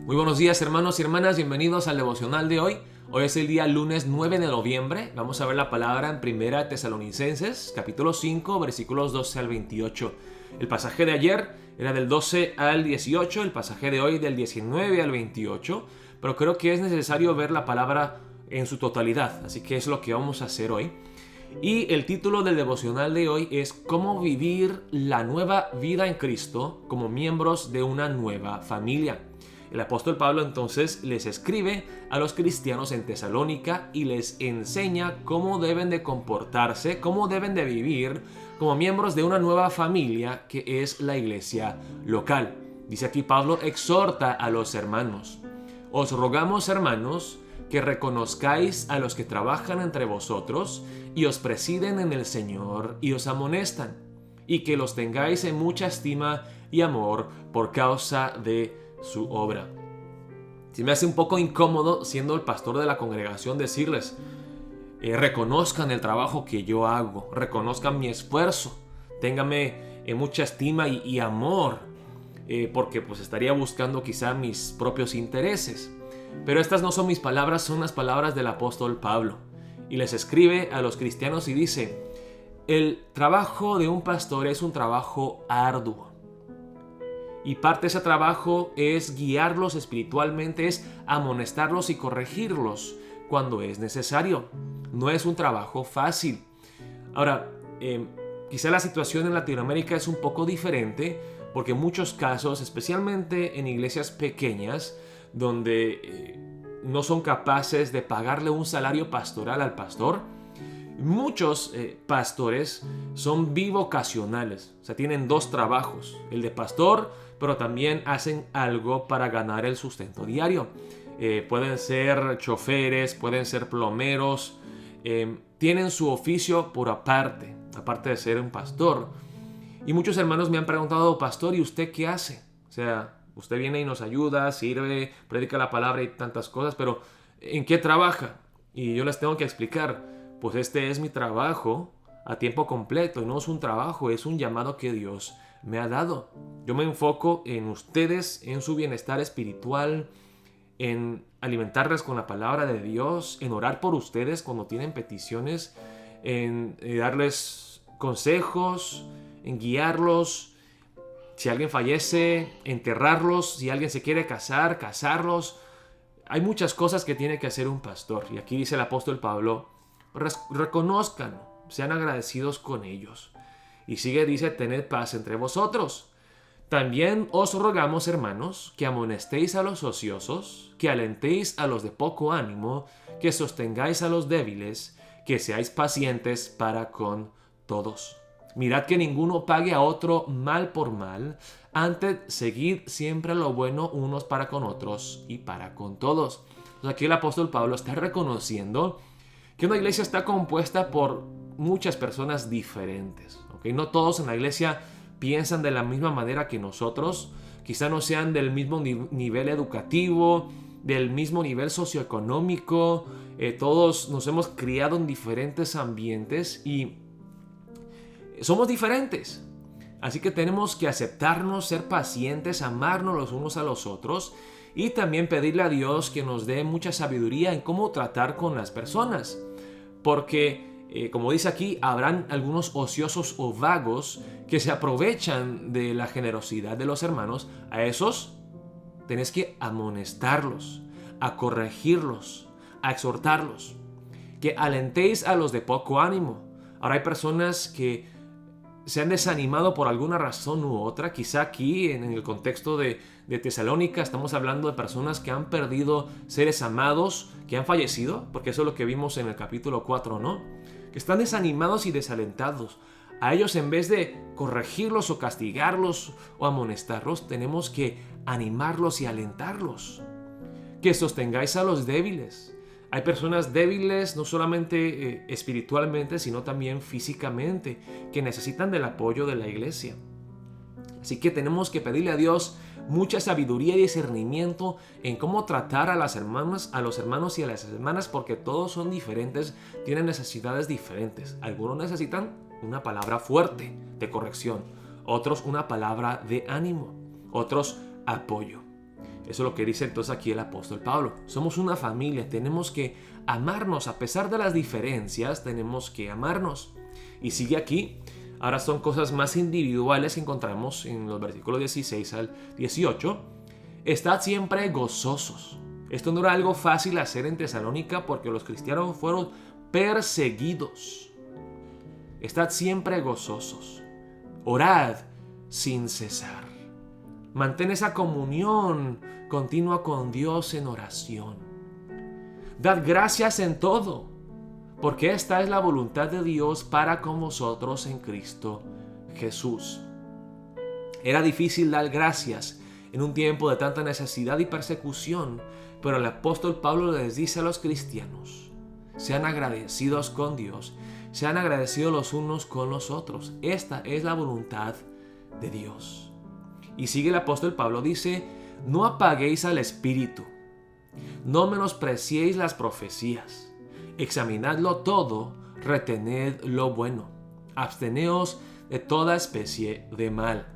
Muy buenos días, hermanos y hermanas, bienvenidos al devocional de hoy. Hoy es el día lunes 9 de noviembre. Vamos a ver la palabra en 1 Tesalonicenses, capítulo 5, versículos 12 al 28. El pasaje de ayer era del 12 al 18, el pasaje de hoy del 19 al 28, pero creo que es necesario ver la palabra en su totalidad, así que es lo que vamos a hacer hoy. Y el título del devocional de hoy es Cómo vivir la nueva vida en Cristo como miembros de una nueva familia. El apóstol Pablo entonces les escribe a los cristianos en Tesalónica y les enseña cómo deben de comportarse, cómo deben de vivir como miembros de una nueva familia que es la iglesia local. Dice aquí Pablo, exhorta a los hermanos. Os rogamos, hermanos, que reconozcáis a los que trabajan entre vosotros y os presiden en el Señor y os amonestan, y que los tengáis en mucha estima y amor por causa de su obra. Se me hace un poco incómodo, siendo el pastor de la congregación, decirles, reconozcan el trabajo que yo hago, reconozcan mi esfuerzo, ténganme en mucha estima y amor, porque pues estaría buscando quizá mis propios intereses. Pero estas no son mis palabras, son las palabras del apóstol Pablo. Y les escribe a los cristianos y dice, el trabajo de un pastor es un trabajo arduo. Y parte de ese trabajo es guiarlos espiritualmente, es amonestarlos y corregirlos cuando es necesario. No es un trabajo fácil. Ahora, quizá la situación en Latinoamérica es un poco diferente, porque en muchos casos, especialmente en iglesias pequeñas, donde no son capaces de pagarle un salario pastoral al pastor, muchos pastores son bivocacionales, o sea, tienen dos trabajos, el de pastor, pero también hacen algo para ganar el sustento diario. Pueden ser choferes, pueden ser plomeros, tienen su oficio por aparte de ser un pastor. Y muchos hermanos me han preguntado, pastor, ¿y usted qué hace? O sea, usted viene y nos ayuda, sirve, predica la palabra y tantas cosas, pero ¿en qué trabaja? Y yo les tengo que explicar, pues este es mi trabajo a tiempo completo, y no es un trabajo, es un llamado que Dios me ha dado. Yo me enfoco en ustedes, en su bienestar espiritual, en alimentarles con la palabra de Dios, en orar por ustedes cuando tienen peticiones, en darles consejos, en guiarlos. Si alguien fallece, enterrarlos. Si alguien se quiere casar, casarlos. Hay muchas cosas que tiene que hacer un pastor. Y aquí dice el apóstol Pablo, reconozcan, sean agradecidos con ellos. Y sigue, dice, tened paz entre vosotros. También os rogamos, hermanos, que amonestéis a los ociosos, que alentéis a los de poco ánimo, que sostengáis a los débiles, que seáis pacientes para con todos. Mirad que ninguno pague a otro mal por mal, antes seguid siempre lo bueno unos para con otros y para con todos. Entonces aquí el apóstol Pablo está reconociendo que una iglesia está compuesta por muchas personas diferentes. ¿Okay? No todos en la iglesia piensan de la misma manera que nosotros, quizá no sean del mismo nivel educativo, del mismo nivel socioeconómico, todos nos hemos criado en diferentes ambientes y somos diferentes. Así que tenemos que aceptarnos, ser pacientes, amarnos los unos a los otros y también pedirle a Dios que nos dé mucha sabiduría en cómo tratar con las personas. Porque, como dice aquí, habrán algunos ociosos o vagos que se aprovechan de la generosidad de los hermanos. A esos tenés que amonestarlos, a corregirlos, a exhortarlos. Que alentéis a los de poco ánimo. Ahora hay personas que se han desanimado por alguna razón u otra. Quizá aquí en el contexto de Tesalónica estamos hablando de personas que han perdido seres amados, que han fallecido, porque eso es lo que vimos en el capítulo 4, ¿no? Que están desanimados y desalentados. A ellos, en vez de corregirlos o castigarlos o amonestarlos, tenemos que animarlos y alentarlos. Que sostengáis a los débiles. Hay personas débiles no solamente espiritualmente, sino también físicamente, que necesitan del apoyo de la iglesia. Así que tenemos que pedirle a Dios mucha sabiduría y discernimiento en cómo tratar a las hermanas, a los hermanos y a las hermanas, porque todos son diferentes, tienen necesidades diferentes. Algunos necesitan una palabra fuerte de corrección, otros una palabra de ánimo, otros apoyo. Eso es lo que dice entonces aquí el apóstol Pablo. Somos una familia, tenemos que amarnos a pesar de las diferencias, tenemos que amarnos. Y sigue aquí, ahora son cosas más individuales que encontramos en los versículos 16 al 18. Estad siempre gozosos. Esto no era algo fácil hacer en Tesalónica porque los cristianos fueron perseguidos. Estad siempre gozosos. Orad sin cesar. Mantén esa comunión continua con Dios en oración. Dad gracias en todo, porque esta es la voluntad de Dios para con vosotros en Cristo Jesús. Era difícil dar gracias en un tiempo de tanta necesidad y persecución, pero el apóstol Pablo les dice a los cristianos: sean agradecidos con Dios, sean agradecidos los unos con los otros. Esta es la voluntad de Dios. Y sigue el apóstol Pablo, dice: no apaguéis al espíritu, no menospreciéis las profecías, examinadlo todo, retened lo bueno, absteneos de toda especie de mal.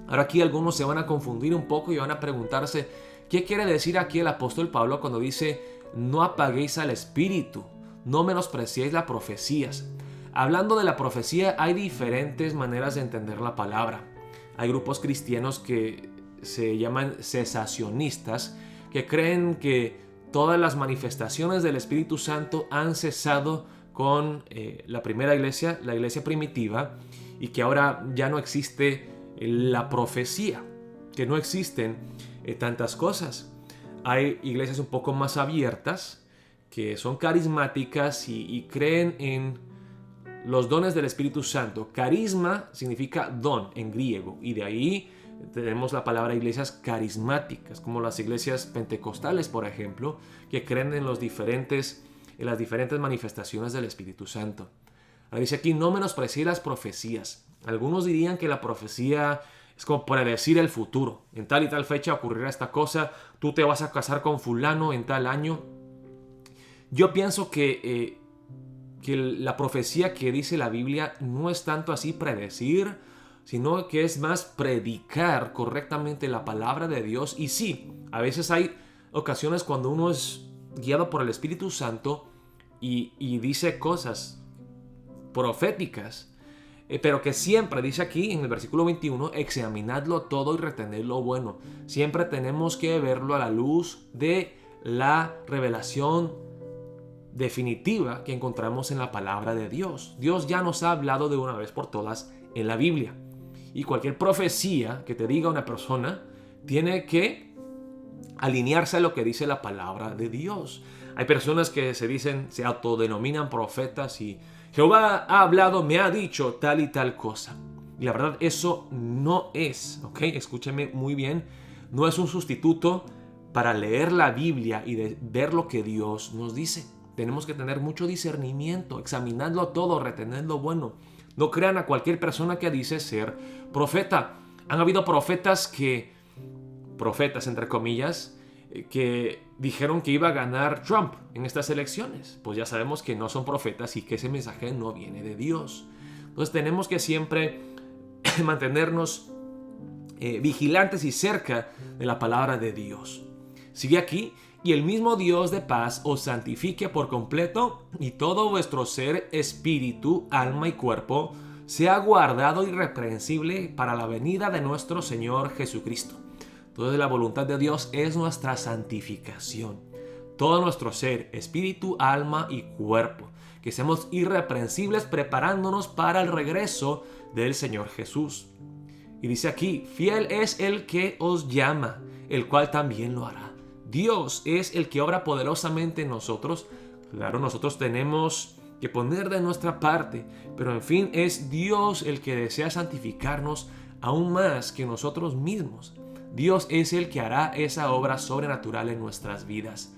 Ahora aquí algunos se van a confundir un poco y van a preguntarse: ¿qué quiere decir aquí el apóstol Pablo cuando dice no apaguéis al espíritu, no menospreciéis las profecías? Hablando de la profecía, hay diferentes maneras de entender la palabra. Hay grupos cristianos que se llaman cesacionistas, que creen que todas las manifestaciones del Espíritu Santo han cesado con la primera iglesia, la iglesia primitiva, y que ahora ya no existe la profecía, que no existen tantas cosas. Hay iglesias un poco más abiertas, que son carismáticas y creen en los dones del Espíritu Santo. Carisma significa don en griego, y de ahí tenemos la palabra iglesias carismáticas, como las iglesias pentecostales, por ejemplo, que creen en las diferentes manifestaciones del Espíritu Santo. Ahora dice aquí: no menospreciéis las profecías. Algunos dirían que la profecía es como predecir el futuro. En tal y tal fecha ocurrirá esta cosa, tú te vas a casar con fulano en tal año. Yo pienso que la profecía que dice la Biblia no es tanto así predecir, sino que es más predicar correctamente la palabra de Dios. Y sí, a veces hay ocasiones cuando uno es guiado por el Espíritu Santo y dice cosas proféticas, pero que siempre dice aquí en el versículo 21, examinadlo todo y retened lo bueno. Siempre tenemos que verlo a la luz de la revelación definitiva que encontramos en la palabra de Dios. Dios ya nos ha hablado de una vez por todas en la Biblia. Y cualquier profecía que te diga una persona tiene que alinearse a lo que dice la palabra de Dios. Hay personas que se autodenominan profetas y Jehová ha hablado, me ha dicho tal y tal cosa. Y la verdad, eso no es, ¿ok? Escúchame muy bien, no es un sustituto para leer la Biblia y de ver lo que Dios nos dice. Tenemos que tener mucho discernimiento, examinarlo todo, retener lo bueno. No crean a cualquier persona que dice ser profeta. Han habido profetas entre comillas, que dijeron que iba a ganar Trump en estas elecciones. Pues ya sabemos que no son profetas y que ese mensaje no viene de Dios. Entonces tenemos que siempre mantenernos vigilantes y cerca de la palabra de Dios. Sigue aquí: y el mismo Dios de paz os santifique por completo, y todo vuestro ser, espíritu, alma y cuerpo sea guardado irreprensible para la venida de nuestro Señor Jesucristo. Entonces la voluntad de Dios es nuestra santificación. Todo nuestro ser, espíritu, alma y cuerpo, que seamos irreprensibles preparándonos para el regreso del Señor Jesús. Y dice aquí: fiel es el que os llama, el cual también lo hará. Dios es el que obra poderosamente en nosotros. Claro, nosotros tenemos que poner de nuestra parte, pero en fin, es Dios el que desea santificarnos aún más que nosotros mismos. Dios es el que hará esa obra sobrenatural en nuestras vidas.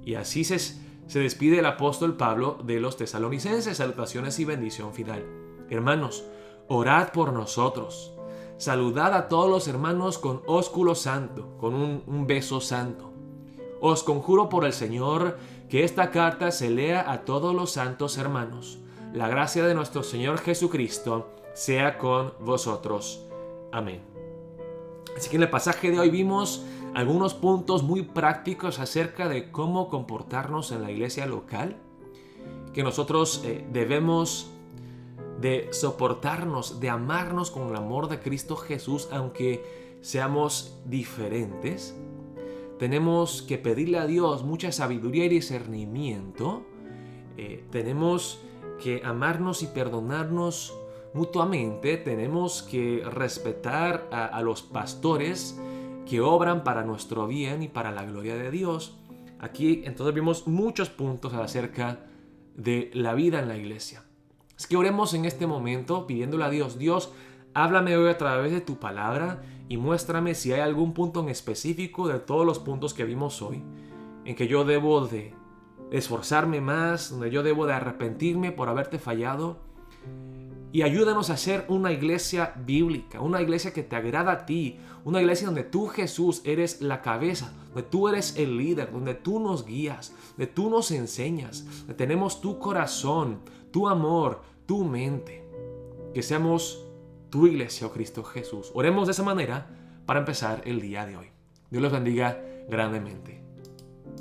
Y así se despide el apóstol Pablo de los tesalonicenses. Salutaciones y bendición final. Hermanos, orad por nosotros. Saludad a todos los hermanos con ósculo santo, con un beso santo. Os conjuro por el Señor que esta carta se lea a todos los santos hermanos. La gracia de nuestro Señor Jesucristo sea con vosotros. Amén. Así que en el pasaje de hoy vimos algunos puntos muy prácticos acerca de cómo comportarnos en la iglesia local, que nosotros debemos de soportarnos, de amarnos con el amor de Cristo Jesús, aunque seamos diferentes. Tenemos que pedirle a Dios mucha sabiduría y discernimiento. Tenemos que amarnos y perdonarnos mutuamente. Tenemos que respetar a los pastores que obran para nuestro bien y para la gloria de Dios. Aquí entonces vimos muchos puntos acerca de la vida en la iglesia. Es que oremos en este momento pidiéndole a Dios: Dios, háblame hoy a través de tu palabra y muéstrame si hay algún punto en específico de todos los puntos que vimos hoy en que yo debo de esforzarme más, donde yo debo de arrepentirme por haberte fallado. Y ayúdanos a ser una iglesia bíblica, una iglesia que te agrada a ti, una iglesia donde tú, Jesús, eres la cabeza, donde tú eres el líder, donde tú nos guías, donde tú nos enseñas, donde tenemos tu corazón, tu amor, tu mente. Que seamos tu iglesia, oh Cristo Jesús. Oremos de esa manera para empezar el día de hoy. Dios los bendiga grandemente.